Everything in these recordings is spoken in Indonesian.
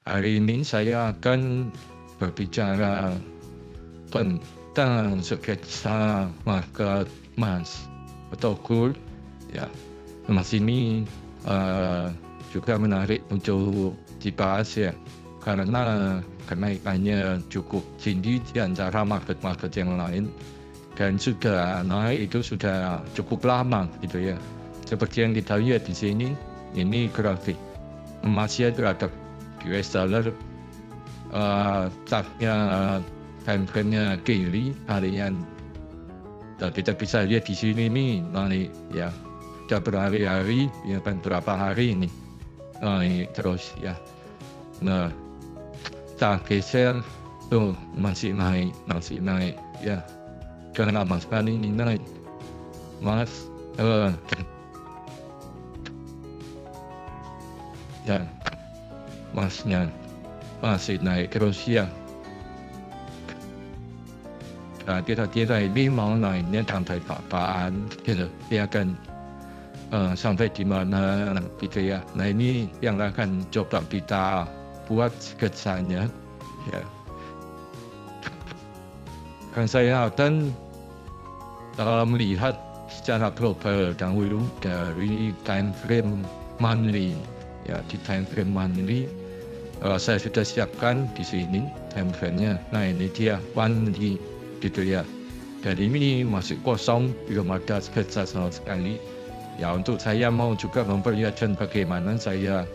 Hari ini saya akan berbicara tentang sketsa market emas atau gold. Ya, emas ini juga menarik untuk dibahas ya, karena kenaikannya cukup tinggi di antara market-market yang lain, dan sudah naik itu sudah cukup lama gitu ya. Seperti yang kita lihat di sini, ini grafik emasnya terhadap US dollar, chartnya time frame-nya daily harian. Dan kita bisa lihat di sini nih naik ya, sudah berhari-hari ya kan, berapa hari ini naik terus ya. Nah, kita geser tuh masih naik ya, karena lama sekali ini naik mas ya, masnya masih naik terus ya. Nah, kira-kira ini mau naiknya sampai kapan gitu, dia akan sampai di mana gitu ya. Nah, ini yang akan coba kita buat sketsanya ya. Dan saya akan melihat secara global dahulu dari time frame monthly ya. Di time frame monthly saya sudah siapkan di sini time frame-nya. Nah, ini dia monthly gitu ya. Dan ini masih kosong, belum ada sketsa sama sekali. Ya, untuk saya mau juga memperlihatkan bagaimana saya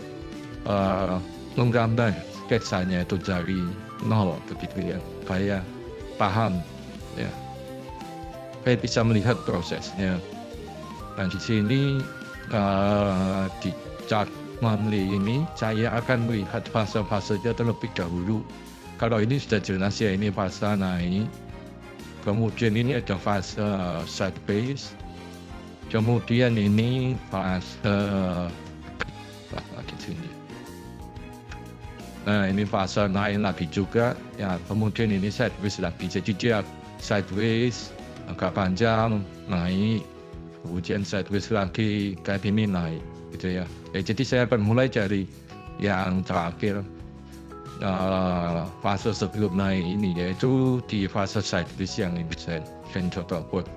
menggambar sketsanya itu dari nol begitu ya. Saya paham ya. Saya bisa melihat prosesnya. Dan di sini di chart monthly ini saya akan melihat fase-fasenya terlebih dahulu. Kalau ini sudah jelas ya, ini fase naik. Kemudian ini ada fase sideways. Kemudian ini fase di sini. Nah, ini fase naik lagi juga ya. Kemudian ini sideways lagi. Jadi dia sideways agak panjang naik, kemudian sideways lagi kayak ini naik gitu ya. Jadi saya akan mulai dari yang terakhir, fase sebelum naik ini, yaitu di fase sideways yang ini. Saya coba buat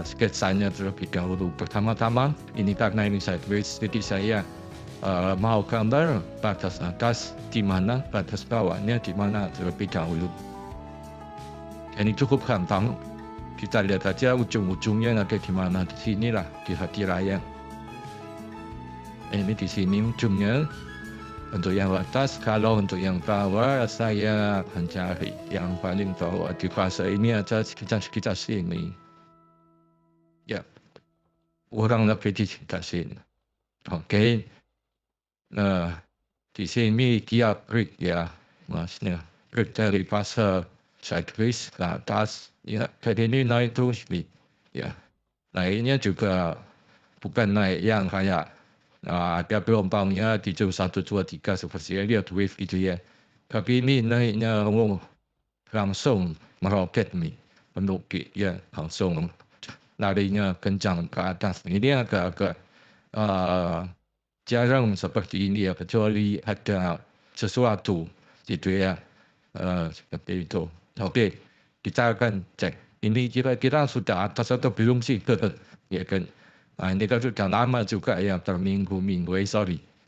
sketsanya terlebih dahulu. Pertama-tama ini karena ini sideways, jadi saya mau gambar batas atas di mana, batas bawahnya di mana terlebih dahulu. Ini cukup gampang. Kita lihat aja ujung-ujungnya ada di mana. Di sinilah, di hati raya. Ini di sini ujungnya. Untuk yang atas, kalau untuk yang bawah saya akan cari yang paling bawah. Di fase ini aja sekitar sini. Ya, kurang lebih di sekitar sini. Oke. Nah, di sini dia break ya, maksudnya break dari fase sideways ke atas ya. Jadi ini naik terus nih ya. Naiknya juga bukan naik yang kayak ada gelombangnya di jam 1, 2, 3 seperti lihat wave gitu ya. Tapi ini naiknya langsung meroket nih, menukik ya, langsung larinya kencang ke atas. Ini agak-agak jarang seperti ini ya, kecuali ada sesuatu gitu ya, seperti itu. Oke, kita akan cek ini kira-kira sudah atas atau belum sih, ya kan. Nah, ini kan sudah lama juga ya, berminggu-minggu,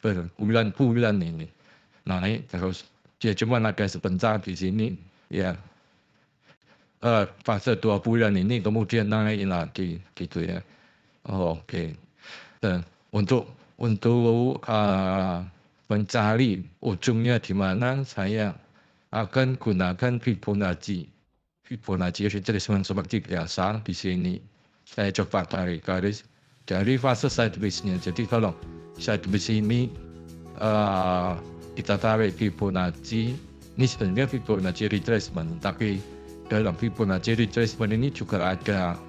berbulan-bulan ini naik terus. Dia cuma ada sebentar di sini ya, fase 2 bulan ini kemudian naik lagi gitu ya. Oke. Dan untuk mencari ujungnya di mana, saya akan gunakan Fibonacci. Fibonacci retracement seperti biasa di sini. Saya coba tarik garis dari fase sideways-nya. Jadi kalau sideways ini kita tarik Fibonacci, ini sebenarnya Fibonacci retracement, tapi dalam Fibonacci retracement ini juga ada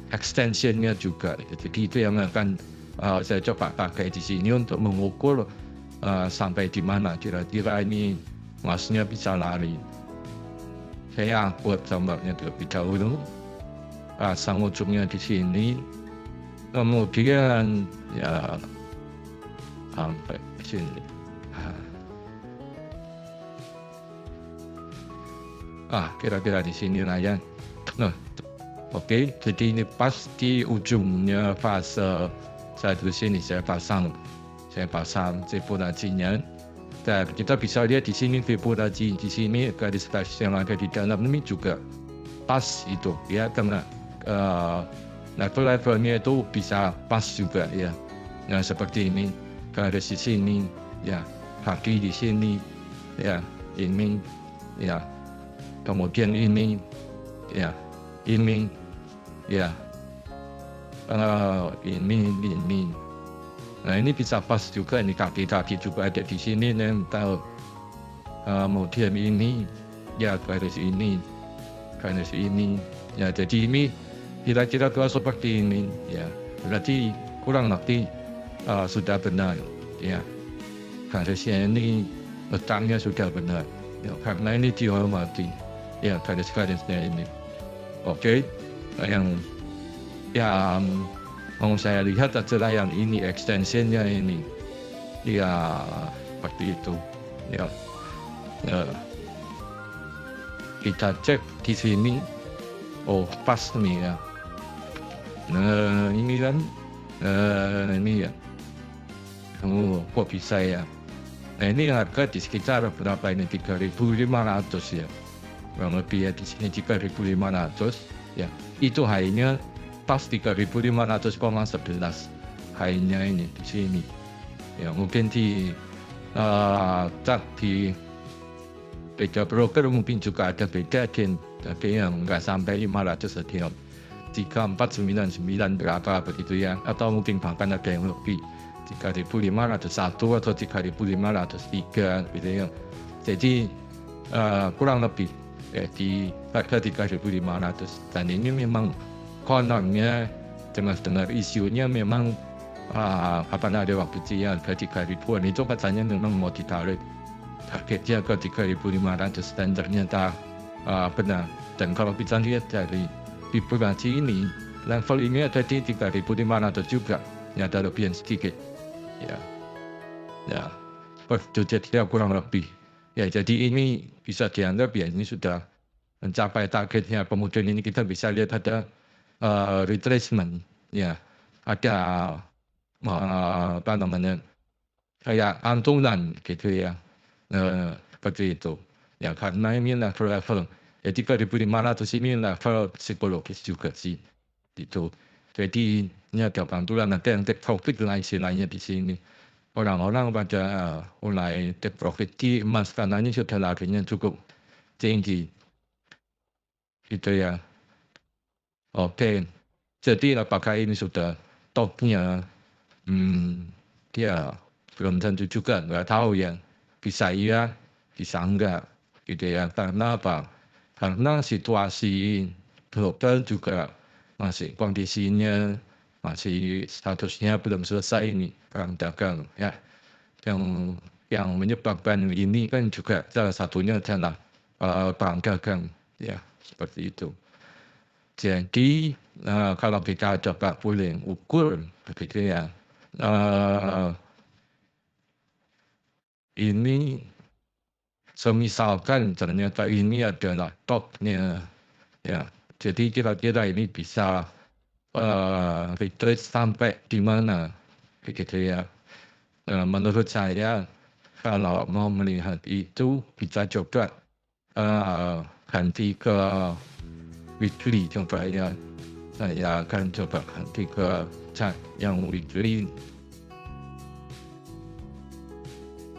extensionnya juga. Jadi itu yang akan saya coba pakai di sini untuk mengukur sampai di mana kira-kira ini emasnya bisa lari. Saya buat gambarnya terlebih dahulu, pasang ujungnya di sini, kemudian ya sampai di sini. kira-kira di sini lah ya. Nah, oke, jadi ini pas di ujungnya fase satu sini saya pasang Fibonacci-nya. Dan kita bisa lihat di sini Fibonacci di sini garis yang ada di dalam ini juga pas itu ya, karena level-levelnya itu bisa pas juga ya. Nah seperti ini, garis di sini ya, kaki di sini ya, ini ya, kemudian ini ya, ini ya, ini. Nah ini bisa pas juga, ini kaki-kaki juga ada di sini nempel. Kemudian ini ya, garis ini ya, jadi ini kira-kira seperti ini ya, berarti kurang lebih sudah benar ya, garisnya ini letaknya sudah benar ya, karena ini dihormati ya, garis-garisnya ini. Oke, yang mau saya lihat adalah yang ini, extensionnya ini ya, seperti itu ya. Kita cek di sini, pas nih ya. Nah ini kan, ini ya, kok bisa ya. Nah ini harga di sekitar berapa ini, 3.500 ya, kurang lebih ya, di sini 3.500 ya. Itu high-nya pas 3.500,11 high-nya ini di sini ya. Mungkin di di beda broker mungkin juga ada beda, tapi yang nggak sampai 500 saja, 3499 berapa begitu ya, atau mungkin bahkan ada yang lebih 3.501 atau 3.503 gitu ya. Jadi kurang lebih ya, di harga 3.500. Dan ini memang kononnya dengar isunya memang ada waktu dia harga 3.000-an itu katanya memang mau ditarik targetnya ke 3.500, dan ternyata benar. Dan kalau kita lihat dari Fibonacci ini, level ini ada di 3.500 juga, ya ada lebihan sedikit ya, jadi kurang lebih ya. Jadi ini bisa dianggap ya, ini sudah mencapai targetnya. Kemudian ini kita bisa lihat ada retracement ya, ada apa namanya, kayak antulan gitu ya, seperti itu ya, karena ini level ya, 3.500 ini level psikologis juga sih itu. Jadi ini ada pantulan, ada yang take profit lah istilahnya di sini. Orang-orang pada mulai take profit di emas karena ini sudah larinya cukup tinggi gitu ya. Oke, jadi apakah ini sudah topnya? Dia belum tentu juga, nggak tahu ya. Bisa iya, bisa enggak gitu ya. Karena apa? Karena situasi global juga masih, kondisinya masih statusnya belum selesai ini, perang dagang ya. Yang menyebabkan ini kan juga salah satunya adalah perang dagang ya, seperti itu. Jadi kalau kita coba boleh ukur begitu ya, ini semisalkan ternyata ini adalah topnya ya, jadi kira-kira ini bisa retrace sampai di mana begitu ya. Menurut saya kalau mau melihat itu kita coba ganti ke weekly coba ya. Saya akan coba ganti ke chart yang weekly.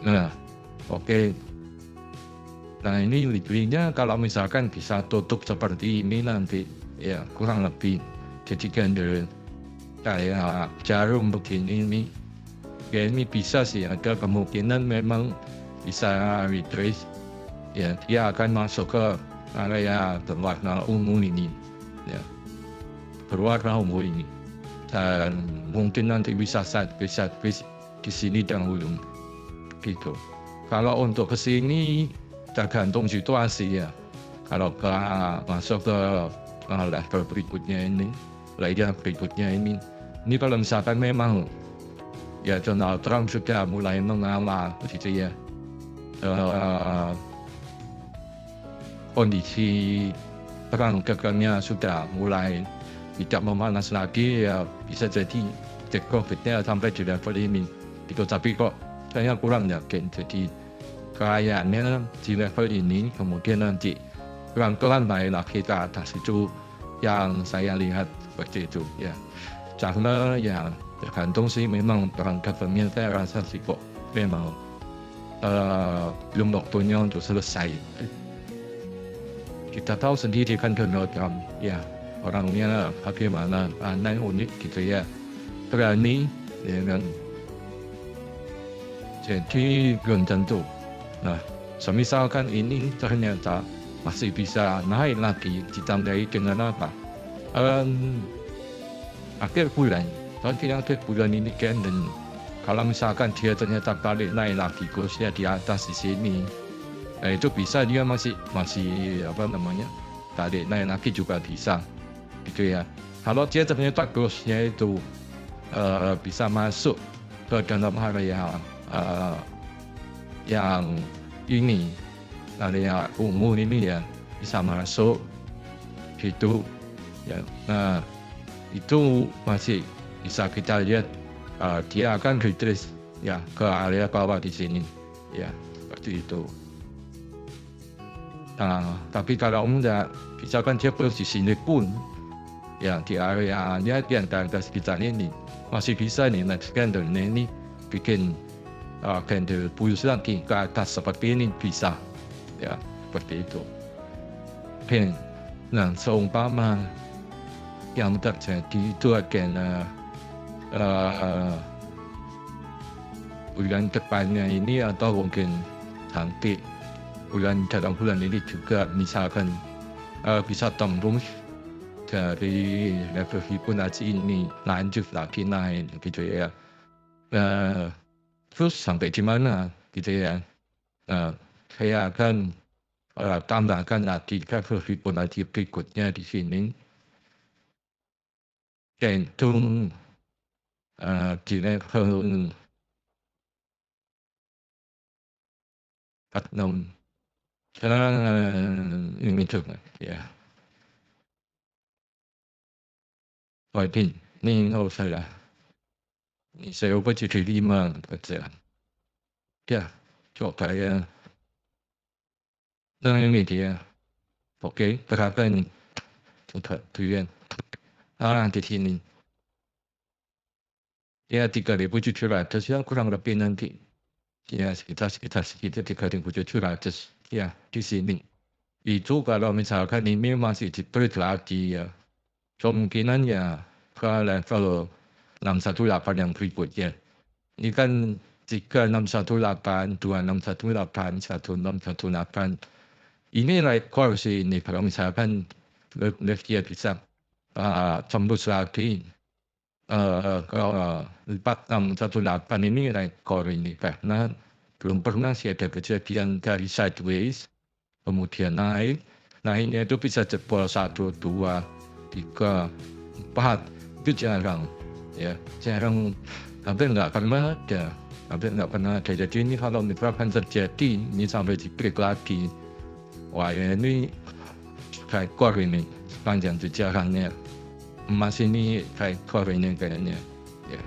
Nah, oke. Nah ini weekly-nya kalau misalkan bisa tutup seperti ini nanti ya, kurang lebih jadi candle kayak jarum begini ini ya, ini bisa sih, ada kemungkinan memang bisa retrace ya, dia akan masuk ke area berwarna ungu ini ya, berwarna ungu ini, dan mungkin nanti bisa di sini dahulu gitu. Kalau untuk ke sini tergantung situasi ya. Kalau masuk ke level berikutnya ini, layer berikutnya ini kalau misalkan memang ya Donald Trump sudah mulai mengalah gitu ya, kondisi perang dagangnya sudah mulai tidak memanas lagi, ya bisa jadi COVID-nya sampai di level ini. Gitu. Tapi kok saya kurang yakin. Jadi kayaknya di level ini kemudian nanti pelan-pelan naik lagi ke atas, itu yang saya lihat seperti itu ya. Karena ya tergantung sih, memang perang government saya rasa sih kok memang belum waktunya untuk selesai. Kita tahu sendiri kan Donald Trump ya, orangnya bagaimana, aneh, unik gitu ya, berani dengan jadi belum tentu. Nah, semisalkan ini ternyata masih bisa naik lagi, ditandai dengan apa? Akhir bulan, nanti akhir bulan ini kan, dan kalau misalkan dia ternyata balik naik lagi kursnya di atas di sini, itu bisa dia masih apa namanya, balik naik lagi juga bisa, gitu ya. Kalau dia ternyata kursnya itu bisa masuk ke dalam area yang ini, area umum ini ya, bisa masuk gitu ya. Nah, itu masih bisa kita lihat dia akan retrace ya ke area bawah di sini ya, seperti itu. Nah, tapi kalau enggak, misalkan dia posisi sini pun ya di areanya di antara sekitar ini masih bisa nih next candle ini bikin candle bullish lagi ke atas seperti ini, bisa ya, seperti itu. Oke, nah seumpama yang terjadi itu akan bulan depannya ini, atau mungkin nanti dalam bulan ini juga misalkan bisa tembus dari level Fibonacci ini, lanjut lagi naik gitu ya. Terus sampai di mana gitu ya. Saya akan tambahkan lagi level Fibonacci berikutnya di sini, yaitu di level 46. Ini juga ya. Ini nggak usah lah. Ini saya ubah jadi 5 persen. Ya, coba ya. Nah ini dia. Oke, berapa ini? Coba tujuan. Di sini. Ya 3.700 ya, kurang lebih nanti. Ya sekitar 3.700 ya di sini. Itu kalau misalkan ini masih di-break lagi ya, kemungkinan ya ke level 618 yang berikutnya. Ini kan 3618, 2618, 1618. Ini rekor sih ini, kalau misalkan dia bisa tembus lagi. Kalau 4618 ini rekor ini, karena belum pernah sih ada kejadian dari sideways kemudian naiknya itu bisa jebol 1, 2, 3, 4, itu jarang ya, jarang, hampir nggak pernah ada. Jadi ini kalau misalkan terjadi ini sampai di break lagi, wah ya ini rekor ini sepanjang sejarahnya emas ini, rekor ini kayaknya ya,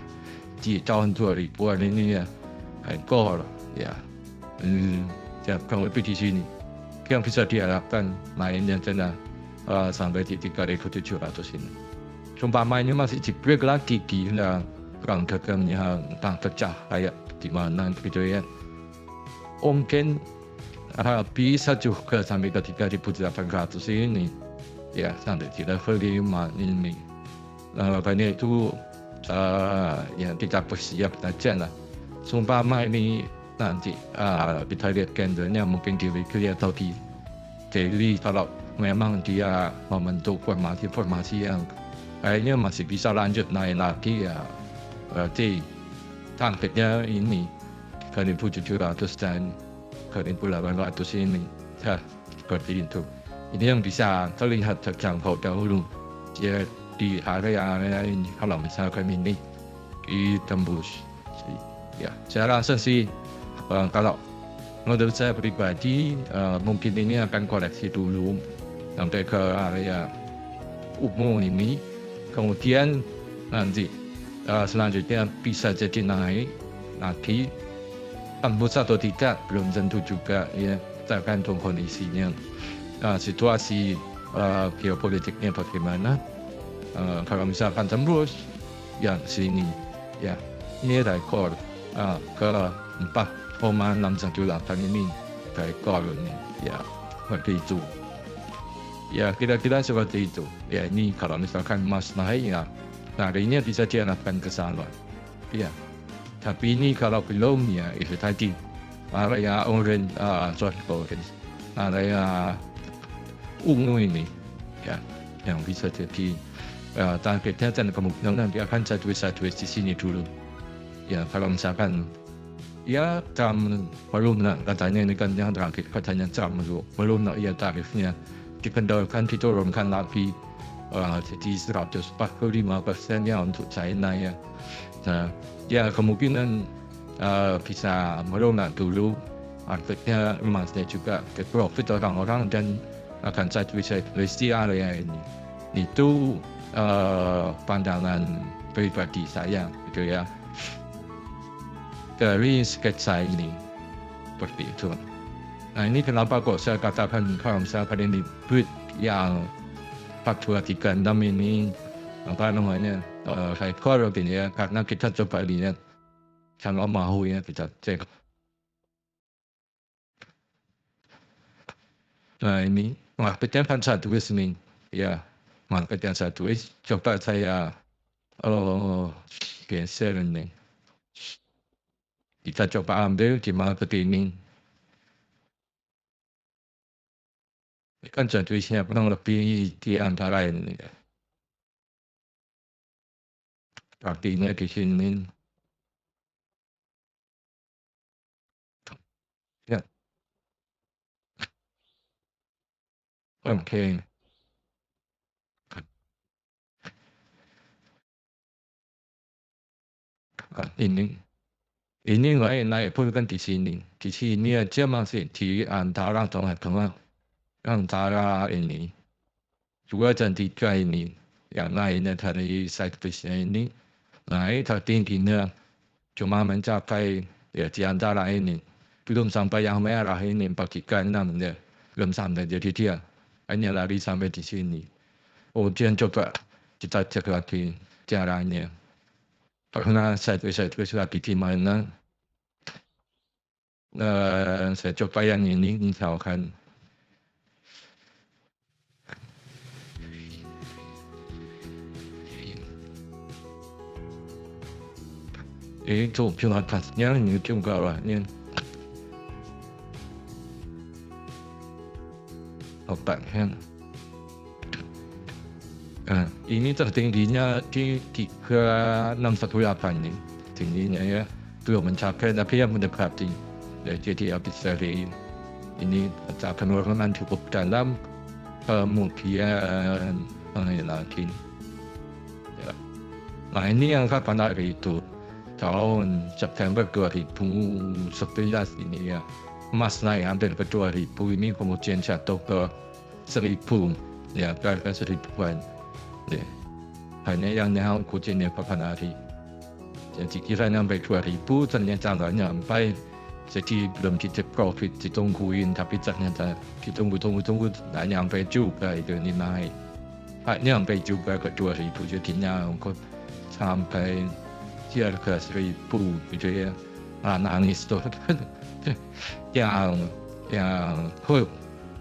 di tahun 2000-an ini ya, rekor ya. Ya kurang lebih di sini yang bisa diharapkan mainnya adalah sampai di 3.700 ini. Umpamanya masih di break lagi, gila, perang dagangnya entah pecah kayak di mana gitu ya, mungkin bisa juga sampai ke 3.800 ini ya, sampai di level 5 ini. Makanya itu ya kita bersiap saja lah. Umpama ini nanti kita lihat candlenya mungkin di weekly atau di daily, kalau memang dia membentuk formasi yang kayaknya masih bisa lanjut naik lagi ya, berarti targetnya ini 3.700 dan 3.800 ini ya, seperti itu. Ini yang bisa terlihat terjangkau dahulu dia di area ini, kalau misalkan ini ditembus ya, saya rasa sih kalau Menurut saya pribadi, mungkin ini akan koreksi dulu sampai ke area umum ini, kemudian nanti selanjutnya bisa jadi naik lagi, tembus atau tidak belum tentu juga ya, tergantung kondisinya, situasi geopolitiknya bagaimana. Kalau misalkan tembus ya sini ya, ini rekor ke 4,618 ini rekor ini ya, seperti itu ya, kira-kira seperti itu ya. Ini kalau misalkan emas naik ya, larinya bisa diarahkan ke sana ya, tapi ini kalau belum ya itu tadi area orange, area ungu ini ya, yang bisa jadi targetnya, dan kemungkinan nanti akan sideways di sini dulu ya. Kalau misalkan ya jam belum nak, katanya ini kan yang terakhir katanya jam dulu belum nak ya, tarifnya dikendalikan, diturunkan lagi jadi 145% ya untuk China ya. Nah, ya kemungkinan bisa melunak dulu, akhirnya emasnya juga ke profit orang-orang dan akan sideways di area ini. Itu pandangan pribadi saya gitu ya, dari sketsa ini seperti itu. Nah, ini kenapa kok saya katakan kalau misalkan ini duit yang 4236 ini apa namanya rekor gini ya, karena kita coba lihat kalau mau ya kita cek. Nah, ini marketnya kan sideways nih ya, marketnya sideways. Coba saya geser ini, kita coba ambil di market ini. Ini kan sidewaysnya kurang lebih di antara ini ya, artinya di sini ya. Oke. Ini naik pun kan di sini aja masih di antara tengah-tengah antara ini 2 dan 3 ini, yang lainnya dari sideways-nya ini naik tertingginya cuma mencapai ya di antara ini, belum sampai yang merah ini 436 ya, belum sampai, jadi dia hanya lari sampai di sini. Kemudian coba kita cek lagi caranya, karena sideways lagi di mana. Saya coba yang ini misalkan. Itu atasnya ini juga lah ini. Otaknya. Ini tertingginya di 3618 ini tingginya ya, belum mencapai tapi yang mendekati ya, jadi habis dari ini ada penurunan cukup dalam, kemudian ini lagi ya. Nah, ini yang kapan hari itu tahun September 2011 ini ya, emas naik hampir ke 2000 ini, kemudian jatuh ke 1000 ya, ke 1000-an ya. Hanya yang kuncinya kapan hari, jadi kira sampai 2000 ternyata nggak nyampai, jadi belum kita profit, ditungguin tapi ternyata ditunggu nggak nyampe juga itu, ini naik nggak nyampe juga ke 2000, jadinya kok sampai di harga 1000 gitu ya. Nangis tuh yang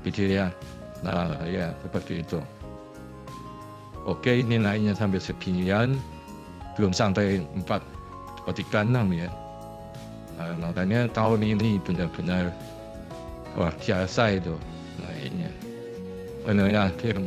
gitu ya. Nah ya seperti itu. Oke, ini naiknya sampai sekian, belum sampai 436 ya. Nah, makanya tahun ini benar-benar luar biasa itu naiknya. Benar akhir.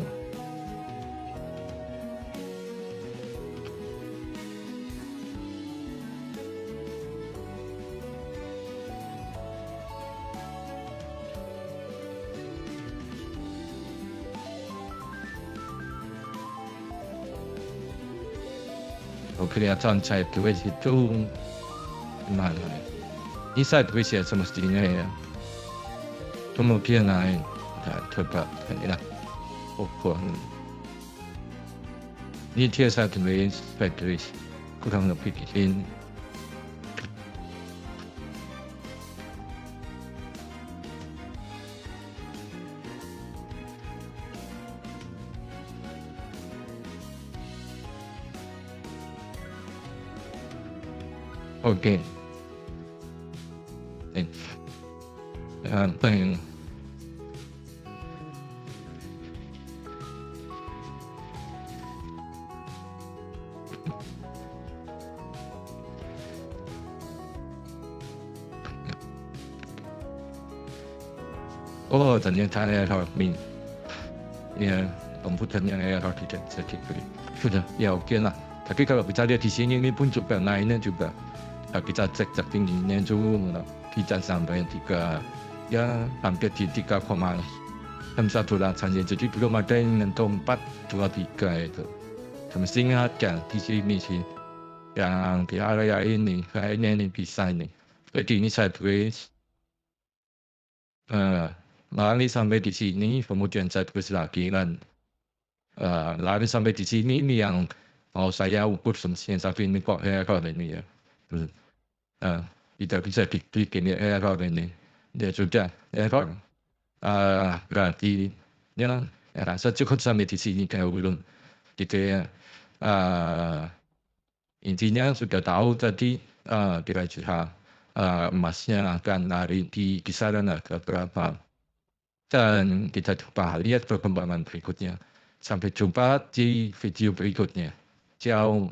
Kelihatan sideways itu gimana ya? Ini sideways ya semestinya ya. kemudian lain coba inilah ukuran ini dia satu vez factories kurang lebih in oke pengen oh ternyata error min ya komputernya error tidak sedikit sudah ya oke lah tapi kalau kita lihat di sini ini pun juga naiknya juga kita cek tingginya juga kita sampai 3 ya hampir di 3,1 saja jadi belum ada yang menyentuh 4,23 itu semestinya ada di sini sih yang di area ini kayaknya ini bisa ini jadi ini sideways lari sampai di sini kemudian sideways lagi dan lari sampai di sini ini yang mau saya ukur semestinya tapi ini kok error ini ya tidak bisa dibikin error ini dia sudah error berarti ya rasa cukup sampai di sini kalau belum gitu ya intinya sudah tahu tadi kira-kira emasnya akan lari di kisaran harga berapa dan kita coba lihat perkembangan berikutnya sampai jumpa di video berikutnya ciao